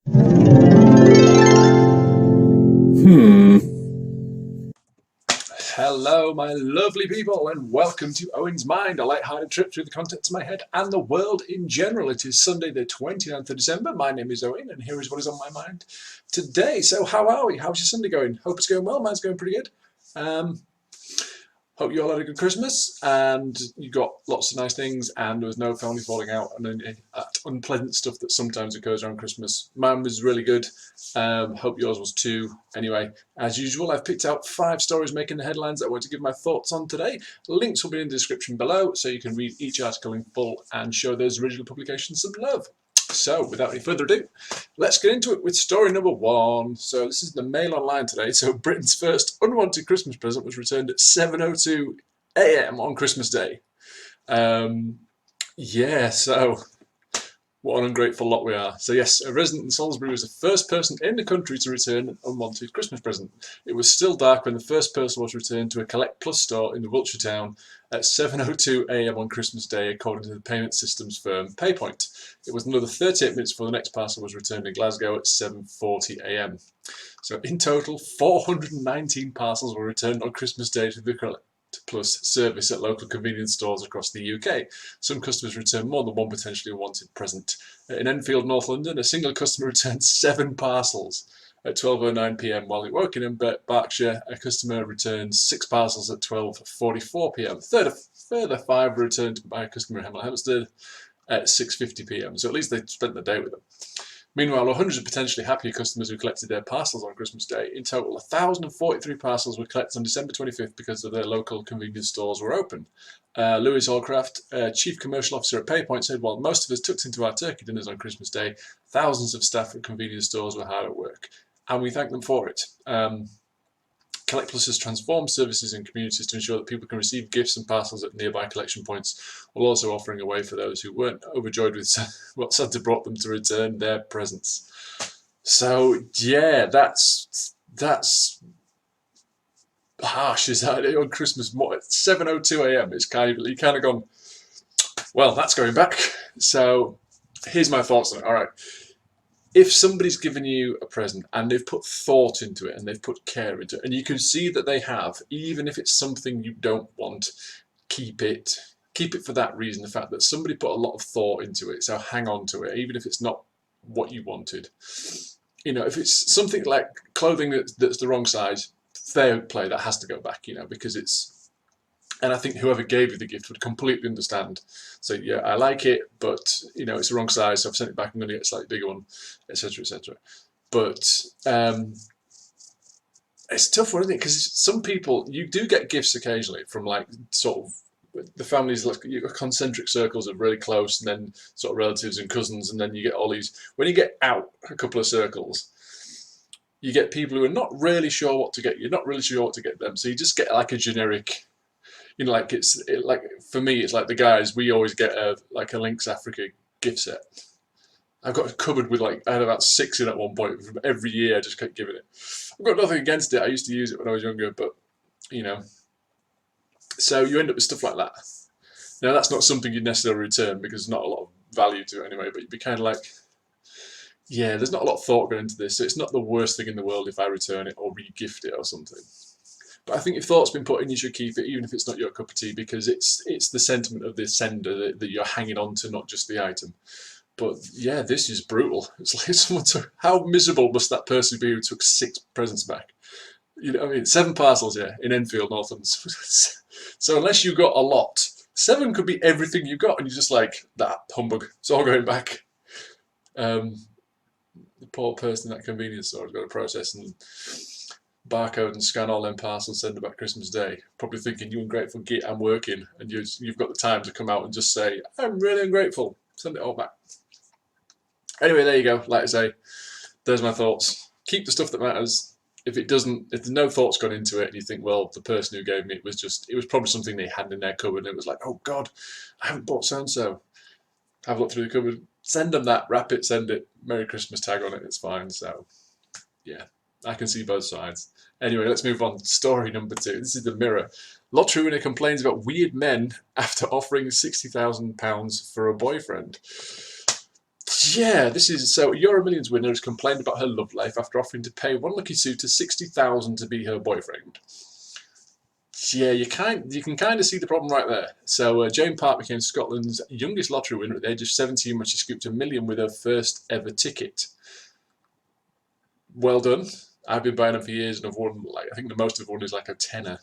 Hello, my lovely people, and welcome to Owen's Mind, a light-hearted trip through the contents of my head and the world in general. It is Sunday, the 29th of December. My name is Owen, and here is what is on my mind today. So, how are we? How's your Sunday going? Hope it's going well. Mine's going pretty good. Hope you all had a good Christmas and you got lots of nice things and there was no family falling out and any unpleasant stuff that sometimes occurs around Christmas. Mine was really good. Hope yours was too. Anyway, as usual, I've picked out 5 stories making the headlines that I want to give my thoughts on today. Links will be in the description below so you can read each article in full and show those original publications some love. So, without any further ado, let's get into it with story number 1. So, this is the Mail Online today. So, Britain's first unwanted Christmas present was returned at 7:02 AM on Christmas Day. Yeah, so what an ungrateful lot we are. So yes, a resident in Salisbury was the first person in the country to return an unwanted Christmas present. It was still dark when the first parcel was returned to a Collect Plus store in the Wiltshire town at 7:02 AM on Christmas Day, according to the payment systems firm PayPoint. It was another 38 minutes before the next parcel was returned in Glasgow at 7:40 AM. So in total, 419 parcels were returned on Christmas Day to the Collect Plus service at local convenience stores across the UK. Some customers returned more than one potentially unwanted present. In Enfield, North London, a single customer returned 7 parcels at 12:09 PM, while in Wokingham, Berkshire, a customer returned 6 parcels at 12:44 PM. Further 5 were returned by a customer in Hemel Hempstead at 6:50 PM. So at least they spent the day with them. Meanwhile, hundreds of potentially happier customers who collected their parcels on Christmas Day. In total, 1,043 parcels were collected on December 25th because of their local convenience stores were open. Lewis Allcraft, Chief Commercial Officer at PayPoint, said, while most of us tucked into our turkey dinners on Christmas Day, thousands of staff at convenience stores were hard at work, and we thank them for it. Collect Plus has transformed services in communities to ensure that people can receive gifts and parcels at nearby collection points, while also offering a way for those who weren't overjoyed with what Santa brought them to return their presents. So yeah, that's harsh, is that on Christmas morning, 7:02 AM? It's you kind of gone, well, that's going back. So here's my thoughts on it. All right. If somebody's given you a present and they've put thought into it and they've put care into it, and you can see that they have, even if it's something you don't want, keep it. Keep it for that reason, the fact that somebody put a lot of thought into it, so hang on to it, even if it's not what you wanted. You know, if it's something like clothing that's the wrong size, fair play, that has to go back, you know, because it's... And I think whoever gave you the gift would completely understand. So yeah, I like it, but you know it's the wrong size, so I've sent it back. I'm going to get a slightly bigger one, etc., etc. But it's a tough one, isn't it? Because some people, you do get gifts occasionally from like sort of the families, like you've got concentric circles of really close, and then sort of relatives and cousins, and then you get all these. When you get out a couple of circles, you get people who are not really sure what to get. You're not really sure what to get them, so you just get like a generic. You know, like like for me, it's like the guys. We always get a Lynx Africa gift set. I've got a cupboard with I had about 6 in at one point. From every year, I just kept giving it. I've got nothing against it. I used to use it when I was younger, but you know. So you end up with stuff like that. Now that's not something you'd necessarily return because there's not a lot of value to it anyway. But you'd be kind of like, yeah, there's not a lot of thought going into this, so it's not the worst thing in the world if I return it or re-gift it or something. But I think if thought's been put in, you should keep it, even if it's not your cup of tea, because it's the sentiment of the sender that you're hanging on to, not just the item. But yeah, this is brutal. It's like someone took. How miserable must that person be who took 6 presents back? You know, I mean, 7 parcels, yeah, in Enfield, North London. So unless you got a lot, 7 could be everything you got, and you're just like, that humbug. It's all going back. The poor person in that convenience store has got to process and barcode and scan all them parcels, send them back Christmas Day, probably thinking, you ungrateful git, I'm working, and you've got the time to come out and just say, I'm really ungrateful, send it all back. Anyway, there you go. Like I say, there's my thoughts. Keep the stuff that matters. If there's no thoughts gone into it, and you think, well, the person who gave me it was probably something they had in their cupboard, and it was like, oh God, I haven't bought so and so. Have a look through the cupboard, send them that, wrap it, send it, Merry Christmas tag on it, it's fine. So yeah, I can see both sides. Anyway, let's move on. Story number 2. This is the Mirror. Lottery winner complains about weird men after offering £60,000 for a boyfriend. Yeah, this is so. Euro Millions winner has complained about her love life after offering to pay one lucky suitor 60,000 to be her boyfriend. Yeah, you can kind of see the problem right there. So Jane Park became Scotland's youngest lottery winner at the age of 17 when she scooped $1 million with her first ever ticket. Well done. I've been buying them for years and I've won, like, I think the most I've won is like a tenner.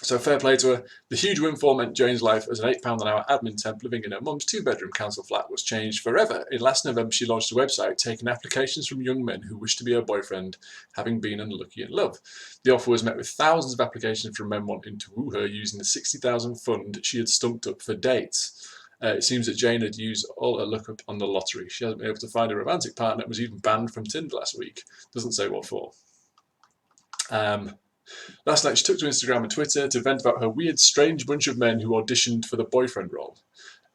So fair play to her. The huge windfall meant Jane's life as an £8 an hour admin temp living in her mum's two-bedroom council flat was changed forever. In last November, she launched a website taking applications from young men who wished to be her boyfriend, having been unlucky in love. The offer was met with thousands of applications from men wanting to woo her using the 60,000 fund she had stumped up for dates. It seems that Jane had used all her luck up on the lottery. She hasn't been able to find a romantic partner and was even banned from Tinder last week. Doesn't say what for. Last night, she took to Instagram and Twitter to vent about her weird, strange bunch of men who auditioned for the boyfriend role.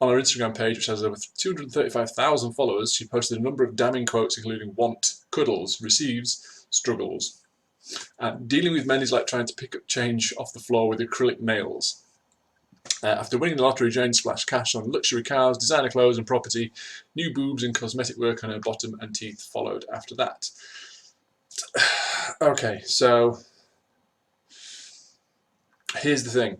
On her Instagram page, which has over 235,000 followers, she posted a number of damning quotes, including "want, cuddles, receives, struggles." Dealing with men is like trying to pick up change off the floor with acrylic nails. After winning the lottery, Jane splashed cash on luxury cars, designer clothes and property. New boobs and cosmetic work on her bottom and teeth followed after that. Okay, so here's the thing.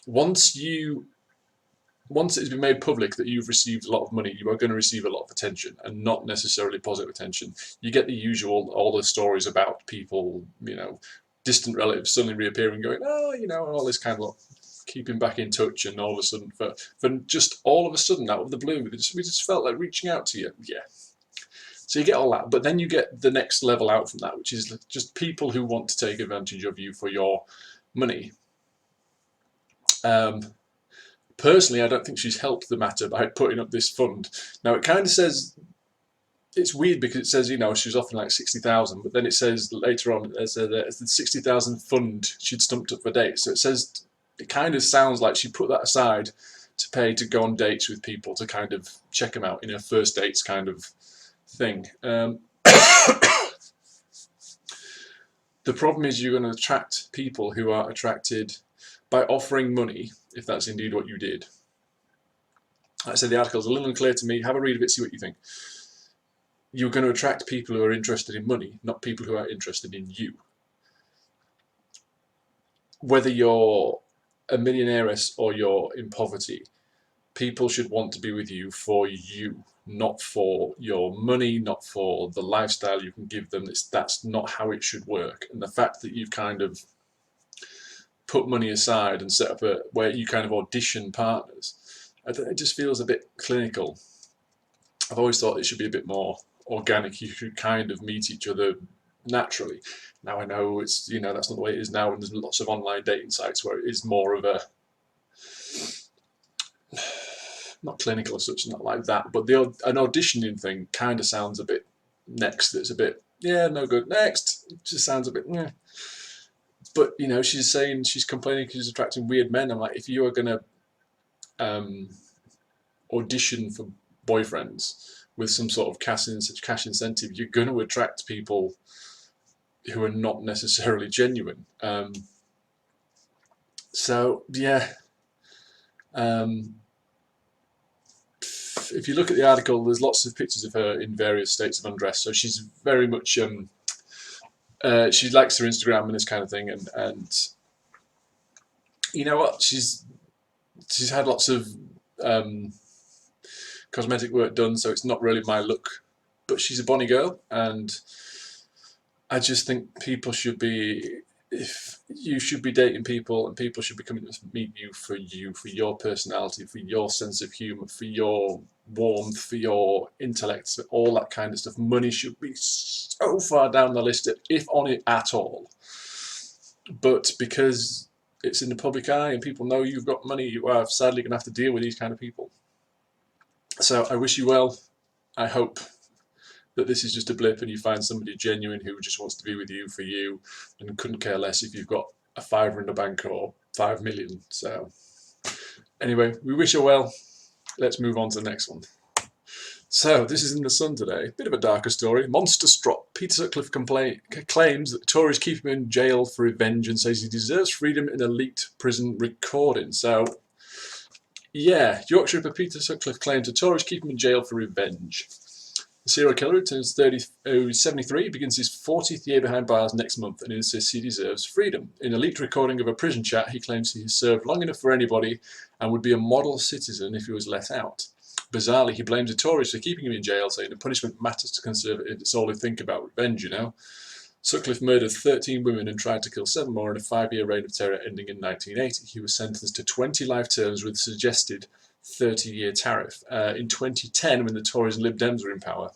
Once it's been made public that you've received a lot of money, you are going to receive a lot of attention, and not necessarily positive attention. You get the usual, all the stories about people, distant relatives suddenly reappearing, going, oh, all this kind of keeping back in touch, and all of a sudden, for just all of a sudden, out of the blue, we just felt like reaching out to you. Yeah. So you get all that, but then you get the next level out from that, which is just people who want to take advantage of you for your money. Personally, I don't think she's helped the matter by putting up this fund. Now, it kind of says, it's weird because it says, she was offering like 60,000, but then it says later on, there's the 60,000 fund she'd stumped up for dates. So it kind of sounds like she put that aside to pay to go on dates with people to kind of check them out in her first dates kind of thing. The problem is you're going to attract people who are attracted by offering money, if that's indeed what you did. Like I said, the article's a little unclear to me. Have a read of it, see what you think. You're going to attract people who are interested in money, not people who are interested in you. Whether you're a millionairess or you're in poverty, people should want to be with you for you, not for your money, not for the lifestyle you can give them. That's not how it should work. And the fact that you've kind of put money aside and set up where you kind of audition partners, it just feels a bit clinical. I've always thought it should be a bit more organic. You should kind of meet each other naturally. Now I know it's that's not the way it is now, and there's lots of online dating sites where it is more of a not clinical as such, not like that, but an auditioning thing kind of sounds a bit next. It's a bit no good. Next, it just sounds a bit But she's saying she's complaining because she's attracting weird men. I'm like, if you are going to audition for boyfriends with some sort of cash incentive, you're going to attract people who are not necessarily genuine. So yeah, if you look at the article, there's lots of pictures of her in various states of undress. So she's very much she likes her Instagram and this kind of thing, and you know what, she's had lots of cosmetic work done, so it's not really my look, but she's a bonny girl, and I just think people should be, if you should be dating people, and people should be coming to meet you, for your personality, for your sense of humour, for your warmth, for your intellect, for all that kind of stuff. Money should be so far down the list, if on it at all. But because it's in the public eye and people know you've got money, you are sadly going to have to deal with these kind of people. So I wish you well. I hope that this is just a blip and you find somebody genuine who just wants to be with you for you and couldn't care less if you've got a fiver in the bank or 5 million. So anyway, we wish her well. Let's move on to the next one. So this is in the Sun today. Bit of a darker story. Monster strop. Peter Sutcliffe claims that Tories keep him in jail for revenge and says he deserves freedom in a leaked prison recording. So Yeah, Yorkshire Ripper Peter Sutcliffe claims the Tories keep him in jail for revenge. The serial killer, who turns 73, begins his 40th year behind bars next month and insists he deserves freedom. In a leaked recording of a prison chat, he claims he has served long enough for anybody and would be a model citizen if he was let out. Bizarrely, he blames the Tories for keeping him in jail, saying the punishment matters to Conservatives. It's all they think about, revenge, you know. Sutcliffe murdered 13 women and tried to kill 7 more in a 5-year reign of terror ending in 1980. He was sentenced to 20 life terms with a suggested 30-year tariff. In 2010, when the Tories and Lib Dems were in power,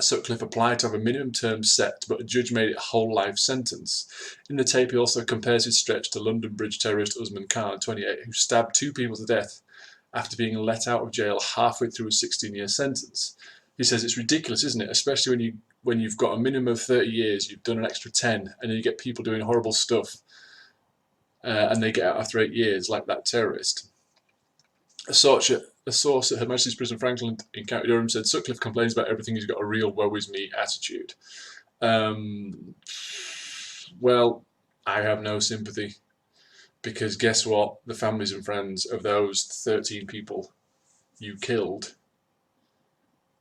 Sutcliffe applied to have a minimum term set, but a judge made it a whole life sentence. In the tape, he also compares his stretch to London Bridge terrorist Usman Khan, 28, who stabbed 2 people to death after being let out of jail halfway through a 16-year sentence. He says it's ridiculous, isn't it? Especially when you've got a minimum of 30 years, you've done an extra 10, and then you get people doing horrible stuff, and they get out after 8 years, like that terrorist. A source at Her Majesty's Prison Franklin in County Durham said Sutcliffe complains about everything. He's got a real woe is me attitude. Well, I have no sympathy, because guess what? The families and friends of those 13 people you killed,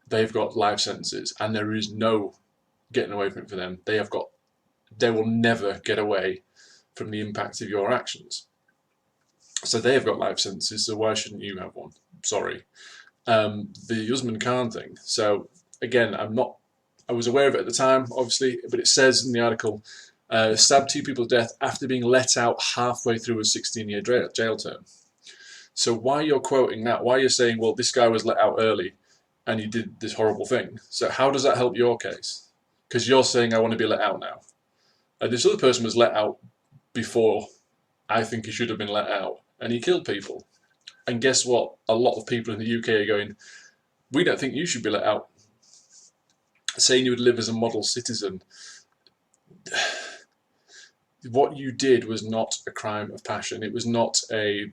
they've got life sentences, and there is no getting away from it for them. They will never get away from the impact of your actions. So they have got life sentences, so why shouldn't you have one? Sorry. The Usman Khan thing. So again, I was aware of it at the time, obviously, but it says in the article, stabbed 2 people to death after being let out halfway through a 16-year jail term. So why you're quoting that? Why you're saying, well, this guy was let out early and he did this horrible thing. So how does that help your case? Because you're saying I want to be let out now. And this other person was let out before I think he should have been let out, and he killed people. And guess what? A lot of people in the UK are going, we don't think you should be let out. Saying you would live as a model citizen. What you did was not a crime of passion. It was not a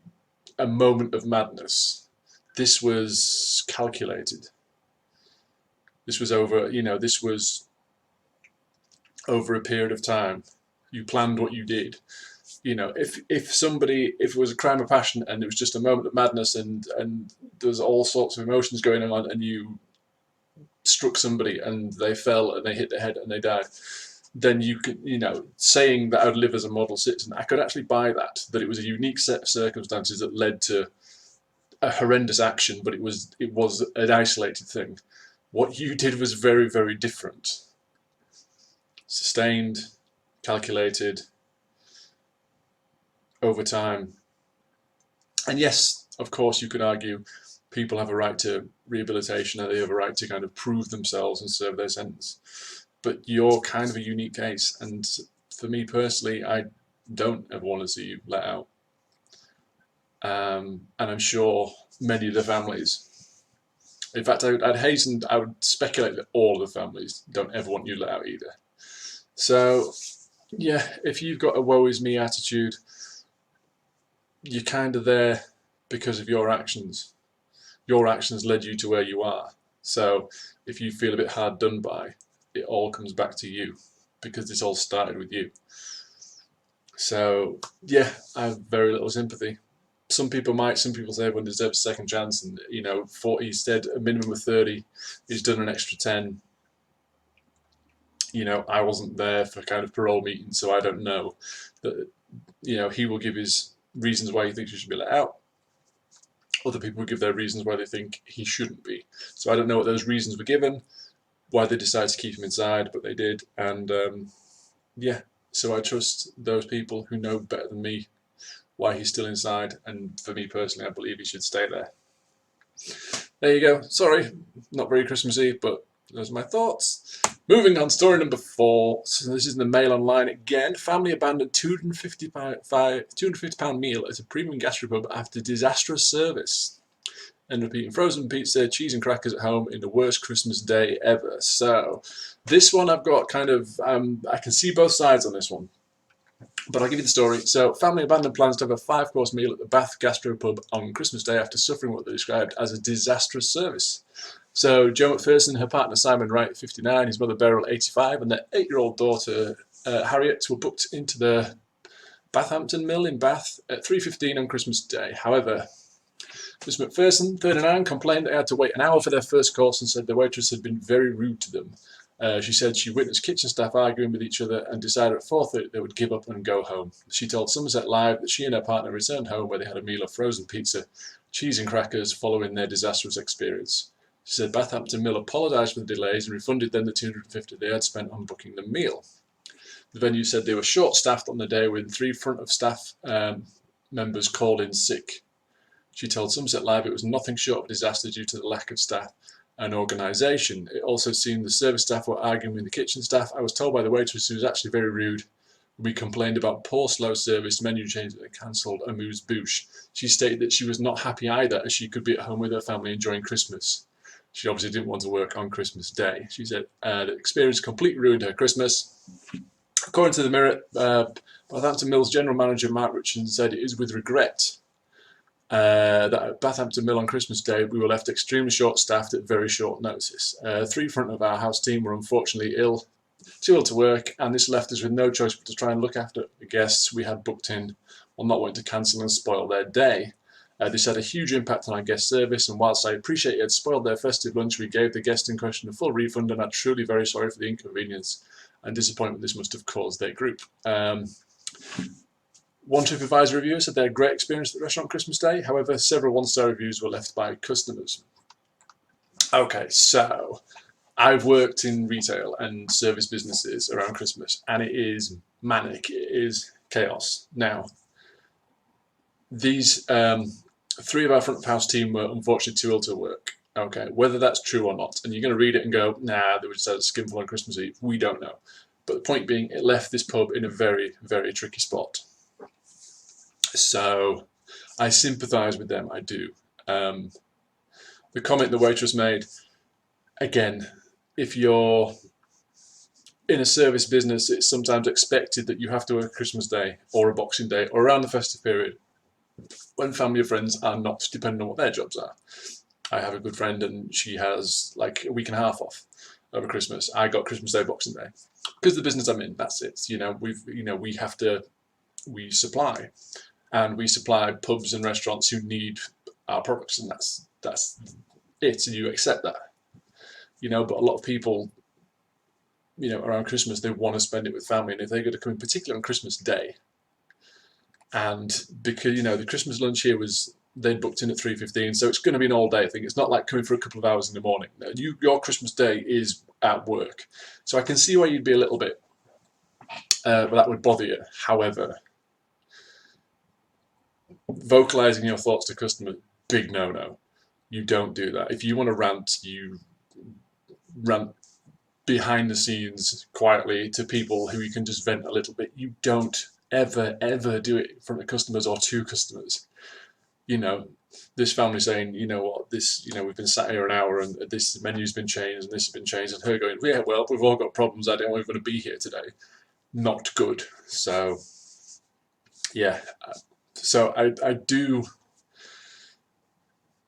moment of madness. This was calculated. This was over a period of time. You planned what you did. If it was a crime of passion and it was just a moment of madness and there's all sorts of emotions going on and you struck somebody and they fell and they hit their head and they died, then you could, saying that I would live as a model citizen, I could actually buy that it was a unique set of circumstances that led to a horrendous action, but it was an isolated thing. What you did was very, very different. Sustained, calculated, over time. And yes, of course, you could argue people have a right to rehabilitation and they have a right to kind of prove themselves and serve their sentence. But you're kind of a unique case, and for me personally, I don't ever want to see you let out. And I'm sure many of the families, in fact, I would speculate that all of the families don't ever want you let out either. So, yeah, if you've got a woe is me attitude, you're kind of there because of your actions. Your actions led you to where you are. So if you feel a bit hard done by, it all comes back to you because this all started with you. So yeah, I have very little sympathy. Some people say everyone deserves a second chance, and 40, he said a minimum of 30, he's done an extra 10. I wasn't there for kind of parole meetings, so I don't know. But he will give his reasons why he thinks he should be let out. Other people will give their reasons why they think he shouldn't be. So I don't know what those reasons were given, why they decided to keep him inside, but they did. And yeah, so I trust those people who know better than me why he's still inside. And for me personally, I believe he should stay there. There you go. Sorry, not very Christmassy, but those are my thoughts. Moving on, story number 4. So this is in the Mail Online again. Family abandoned £250 meal at a premium gastropub after disastrous service. And repeating, frozen pizza, cheese and crackers at home in the worst Christmas day ever. So this one I've got kind of, I can see both sides on this one. But I'll give you the story. So, family abandoned plans to have a 5-course meal at the Bath Gastropub on Christmas Day after suffering what they described as a disastrous service. So, Jo McPherson, her partner Simon Wright, 59, his mother Beryl, 85, and their 8-year-old daughter Harriet were booked into the Bathampton Mill in Bath at 3:15 on Christmas Day. However, Miss McPherson, 39, complained they had to wait an hour for their first course and said the waitress had been very rude to them. She said she witnessed kitchen staff arguing with each other and decided at 4:30 they would give up and go home. She told Somerset Live that she and her partner returned home where they had a meal of frozen pizza, cheese and crackers following their disastrous experience. She said Bathampton Mill apologised for the delays and refunded them the $250 they had spent on booking the meal. The venue said they were short-staffed on the day with 3 front of staff members called in sick. She told Somerset Live it was nothing short of a disaster due to the lack of staff and organisation. It also seemed the service staff were arguing with the kitchen staff. I was told by the waitress who was actually very rude. We complained about poor, slow service, menu changes and cancelled amuse-bouche. She stated that she was not happy either as she could be at home with her family enjoying Christmas. She obviously didn't want to work on Christmas Day. She said the experience completely ruined her Christmas. According to the Mirror, Bathampton Mill's general manager Mark Richardson said it is with regret that at Bathampton Mill on Christmas Day we were left extremely short-staffed at very short notice. 3 front of our house team were unfortunately too ill to work, and this left us with no choice but to try and look after the guests we had booked in while not wanting to cancel and spoil their day. This had a huge impact on our guest service, and whilst I appreciate it had spoiled their festive lunch, we gave the guest in question a full refund and are truly very sorry for the inconvenience and disappointment this must have caused their group. One TripAdvisor reviewer said they had a great experience at the restaurant Christmas Day. However, several 1-star reviews were left by customers. Okay, so I've worked in retail and service businesses around Christmas, and it is manic. It is chaos. Now, these 3 of our front of house team were unfortunately too ill to work. Okay, whether that's true or not, and you're going to read it and go, nah, they just had a skinful on Christmas Eve. We don't know. But the point being, it left this pub in a very, very tricky spot. So I sympathise with them, I do. The comment the waitress made, again, if you're in a service business, it's sometimes expected that you have to work Christmas Day or a Boxing Day or around the festive period when family or friends are not, depending on what their jobs are. I have a good friend and she has like a week and a half off over Christmas. I got Christmas Day, Boxing Day. Because the business I'm in, that's it. We supply. And we supply pubs and restaurants who need our products, and that's it, and you accept that. But a lot of people, around Christmas, they want to spend it with family, and if they're going to come in, particularly on Christmas Day, and because, the Christmas lunch here they'd booked in at 3:15, so it's going to be an all-day thing. It's not like coming for a couple of hours in the morning. Your Christmas Day is at work. So I can see why you'd be a little bit, that would bother you. However, vocalizing your thoughts to customers, big no-no. You don't do that. If you want to rant, you rant behind the scenes quietly to people who you can just vent a little bit. You don't ever do it in front of customers or to customers. This family saying, we've been sat here an hour and this menu's been changed and this has been changed, and her going, yeah, well, we've all got problems. I don't even want to be here today. Not good. So, yeah. So I do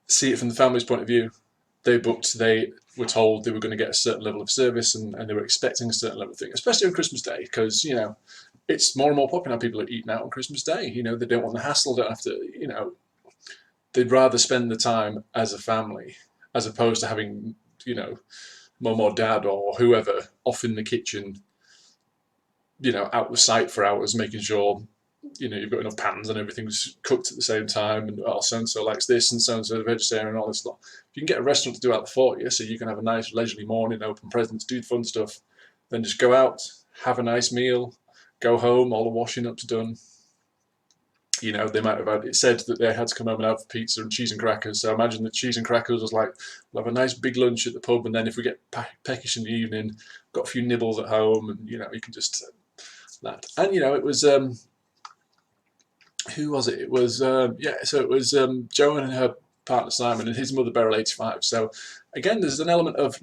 see it from the family's point of view. They were told they were going to get a certain level of service and they were expecting a certain level of thing, especially on Christmas Day, because, it's more and more popular. People are eating out on Christmas Day. They don't want the hassle, don't have to, they'd rather spend the time as a family as opposed to having, mum or dad or whoever off in the kitchen, out of sight for hours, making sure you've got enough pans and everything's cooked at the same time, and so-and-so likes this and so-and-so the vegetarian and all this lot. If you can get a restaurant to do that for you, so you can have a nice leisurely morning, open presents, do fun stuff, then just go out, have a nice meal, go home, all the washing up's done. They might have had, it said that they had to come home and have pizza and cheese and crackers, so imagine the cheese and crackers was like, we'll have a nice big lunch at the pub, and then if we get peckish in the evening, got a few nibbles at home, and you can just that. And it was who was it? It was it was Joan and her partner Simon and his mother Beryl, 85. So again, there's an element of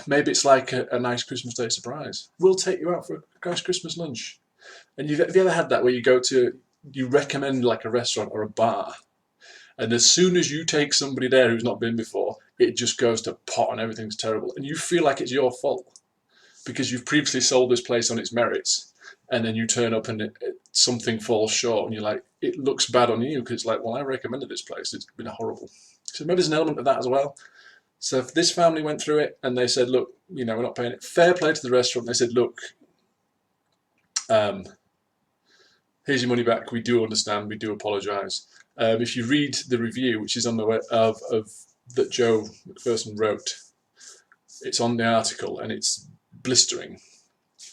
maybe it's like a nice Christmas Day surprise. We'll take you out for a nice Christmas lunch. And have you ever had that where you recommend like a restaurant or a bar, and as soon as you take somebody there who's not been before, it just goes to pot and everything's terrible, and you feel like it's your fault because you've previously sold this place on its merits, and then you turn up and something falls short, and you're like, it looks bad on you because it's like, well, I recommended this place. It's been horrible. So maybe there's an element of that as well. So if this family went through it and they said, look, we're not paying it. Fair play to the restaurant. They said, look, here's your money back. We do understand. We do apologise. If you read the review, which is on the web of that Joe McPherson wrote, it's on the article and it's blistering,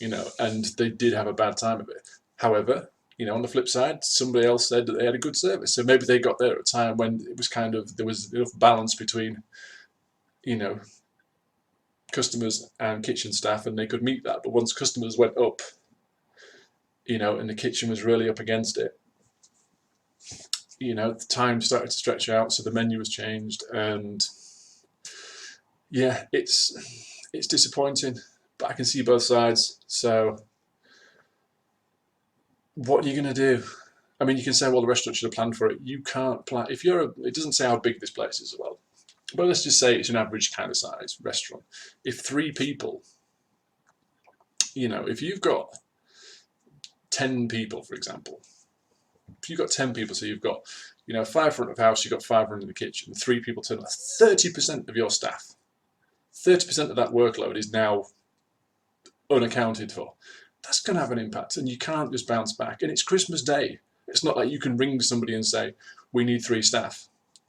and they did have a bad time of it. However, on the flip side, somebody else said that they had a good service. So maybe they got there at a time when it was there was enough balance between, customers and kitchen staff, and they could meet that. But once customers went up, and the kitchen was really up against it, the time started to stretch out, so the menu was changed, and yeah, it's disappointing, but I can see both sides. So what are you going to do? I mean, you can say, well, the restaurant should have planned for it. You can't plan. It doesn't say how big this place is as well, but let's just say it's an average kind of size restaurant. If 3 people, if you've got 10 people, for example, if you've got 10 people, so you've got, 5 front of house, you've got 5 running the kitchen, 3 people turn up, 30% of your staff, 30% of that workload is now unaccounted for. That's going to have an impact, and you can't just bounce back. And it's Christmas Day. It's not like you can ring somebody and say, we need 3 staff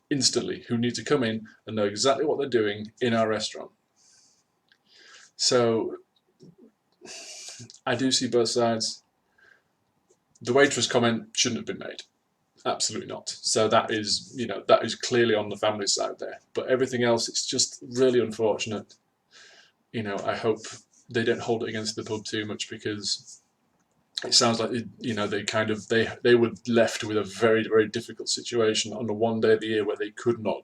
instantly who need to come in and know exactly what they're doing in our restaurant. So I do see both sides. The waitress comment shouldn't have been made. Absolutely not. So that is clearly on the family side there. But everything else, it's just really unfortunate. I hope they don't hold it against the pub too much, because it sounds like they were left with a very, very difficult situation on the one day of the year where they could not.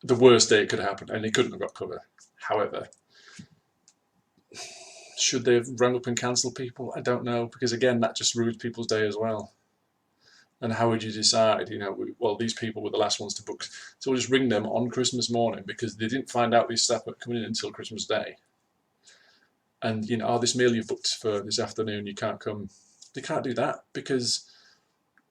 The worst day it could happen, and they couldn't have got cover. However, should they have rung up and cancelled people? I don't know, because again, that just ruins people's day as well. And how would you decide? Well, these people were the last ones to book, so we'll just ring them on Christmas morning because they didn't find out these staff were coming in until Christmas Day. And this meal you've booked for this afternoon, you can't come. They can't do that because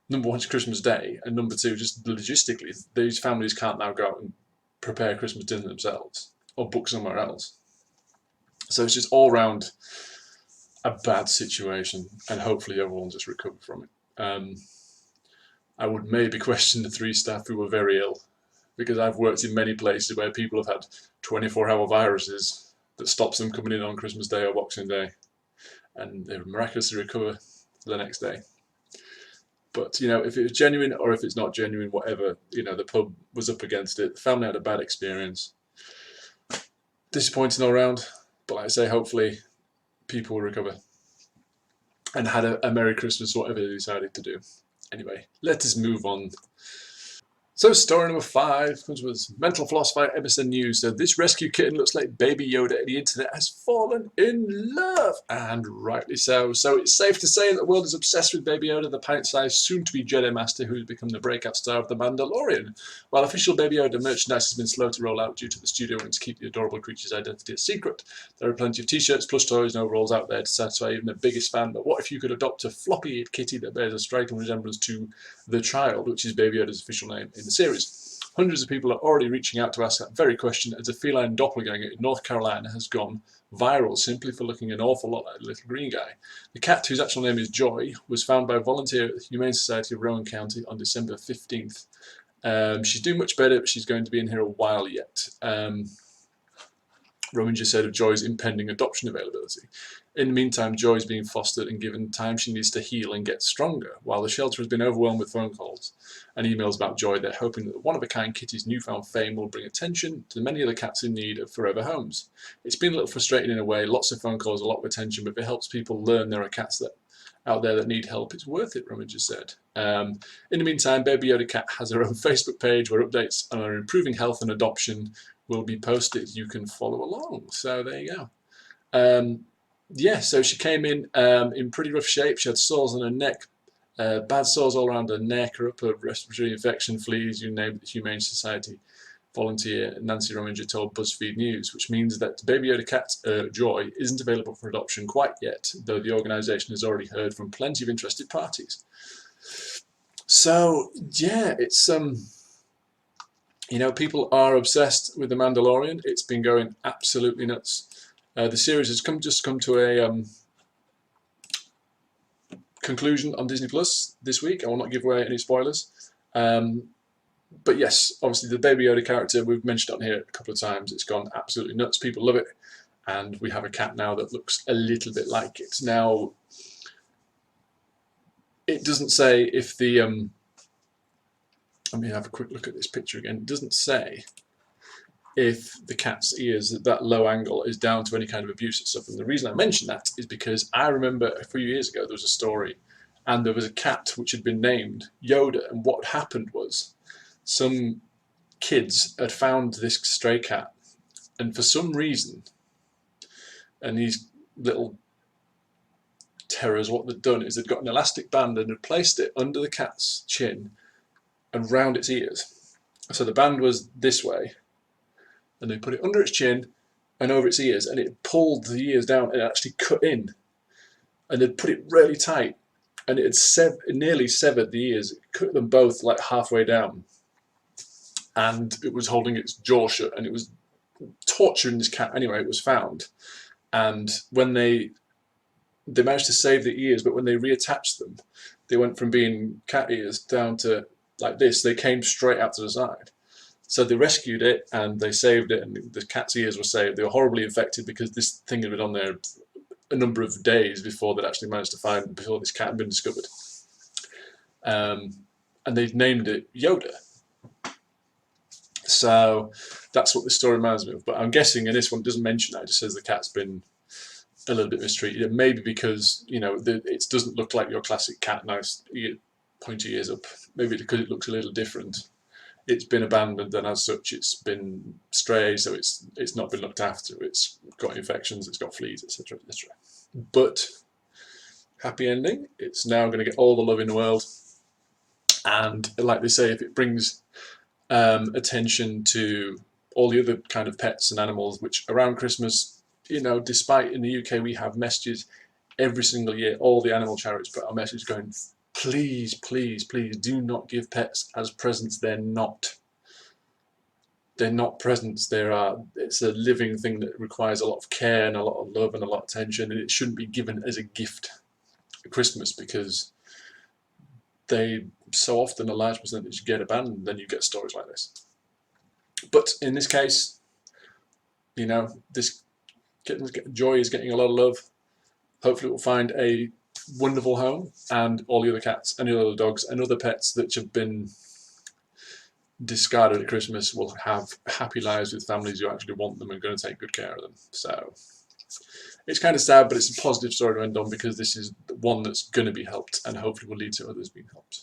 number one, it's Christmas Day, and number two, just logistically, these families can't now go out and prepare Christmas dinner themselves or book somewhere else. So it's just all round a bad situation, and hopefully everyone just recover from it. I would maybe question the 3 staff who were very ill, because I've worked in many places where people have had 24-hour viruses that stops them coming in on Christmas Day or Boxing Day, and they miraculously recover the next day. But if it was genuine or if it's not genuine, whatever, the pub was up against it. The family had a bad experience. Disappointing all round, but like I say, hopefully people will recover and had a Merry Christmas, whatever they decided to do. Anyway, let us move on. So story number 5 comes with Mental Philosopher MSN News. So this rescue kitten looks like Baby Yoda, and the internet has fallen in love, and rightly so. So it's safe to say that the world is obsessed with Baby Yoda, the pint-sized soon-to-be Jedi Master who has become the breakout star of The Mandalorian. While official Baby Yoda merchandise has been slow to roll out due to the studio wanting to keep the adorable creature's identity a secret, there are plenty of t-shirts, plush toys and overalls out there to satisfy even the biggest fan. But what if you could adopt a floppy-eared kitty that bears a striking resemblance to the Child, which is Baby Yoda's official name in the series? Hundreds of people are already reaching out to ask that very question, as a feline doppelganger in North Carolina has gone viral simply for looking an awful lot like the little green guy. The cat, whose actual name is Joy, was found by a volunteer at the Humane Society of Rowan County on December 15th. She's doing much better, but she's going to be in here a while yet. Roman just said of Joy's impending adoption availability. In the meantime, Joy is being fostered and given time she needs to heal and get stronger. While the shelter has been overwhelmed with phone calls and emails about Joy, they're hoping that the one-of-a-kind kitty's newfound fame will bring attention to many other cats in need of forever homes. It's been a little frustrating in a way, lots of phone calls, a lot of attention, but if it helps people learn there are cats out there that need help, it's worth it, Roman just said. In the meantime, Baby Yoda Cat has her own Facebook page where updates on her improving health and adoption will be posted. You can follow along. So there you go. Yeah, so she came in pretty rough shape. She had sores on her neck, bad sores all around her neck, her upper respiratory infection, fleas, you name it, the Humane Society volunteer Nancy Rominger told BuzzFeed News, which means that Baby Yoda cat Joy isn't available for adoption quite yet, though the organisation has already heard from plenty of interested parties. So yeah, it's you know, people are obsessed with The Mandalorian. It's been going absolutely nuts. The series has just come to a conclusion on Disney Plus this week. I will not give away any spoilers. But yes, obviously the Baby Yoda character, we've mentioned on here a couple of times, it's gone absolutely nuts. People love it. And we have a cat now that looks a little bit like it. Now, it doesn't say if the... let me have a quick look at this picture again. It doesn't say if the cat's ears at that low angle is down to any kind of abuse and stuff. And the reason I mention that is because I remember a few years ago there was a story and there was a cat which had been named Yoda, and what happened was some kids had found this stray cat, and for some reason, and these little terrors, what they'd done is they'd got an elastic band and had placed it under the cat's chin and round its ears. So the band was this way, and they put it under its chin and over its ears, and it pulled the ears down and actually cut in, and they'd put it really tight, and it had nearly severed the ears. It cut them both like halfway down, and it was holding its jaw shut, and it was torturing this cat. Anyway, it was found, and when they managed to save the ears, but when they reattached them, they went from being cat ears down to like this. They came straight out to the side. So they rescued it and they saved it, and the cat's ears were saved. They were horribly infected because this thing had been on there a number of days before they'd actually managed to find, before this cat had been discovered. And they named it Yoda. So that's what the story reminds me of. But I'm guessing in this one it doesn't mention that. It just says the cat's been a little bit mistreated. And maybe because, you know, it doesn't look like your classic cat, nice pointy ears up. Maybe because it looks a little different. It's been abandoned, and as such it's been stray, so it's not been looked after. It's got infections, it's got fleas, etc., etc. But happy ending. It's now going to get all the love in the world, and like they say, if it brings attention to all the other kind of pets and animals, which around Christmas, you know, despite in the UK we have messages every single year, all the animal charities put our message going, please, please, please do not give pets as presents. They're not presents. It's a living thing that requires a lot of care and a lot of love and a lot of attention, and it shouldn't be given as a gift at Christmas, because they so often, a large percentage, get abandoned. Then you get stories like this. But in this case, you know, this Joy is getting a lot of love. Hopefully we'll find a wonderful home, and all the other cats and the other dogs and other pets that have been discarded at Christmas will have happy lives with families who actually want them and are going to take good care of them. So it's kind of sad, but it's a positive story to end on, because this is one that's going to be helped and hopefully will lead to others being helped.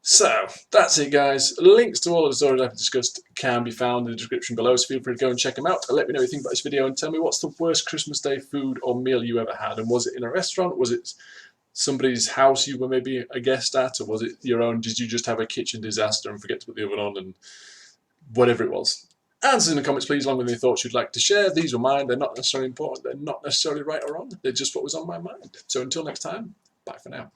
So that's it, guys. Links to all of the stories I've discussed can be found in the description below, so feel free to go and check them out. And let me know what you think about this video, and tell me what's the worst Christmas Day food or meal you ever had. And was it in a restaurant? Was it somebody's house you were maybe a guest at? Or was it your own? Did you just have a kitchen disaster and forget to put the oven on, and whatever it was? Answer in the comments, please, along with any thoughts you'd like to share. These were mine. They're not necessarily important. They're not necessarily right or wrong. They're just what was on my mind. So until next time, bye for now.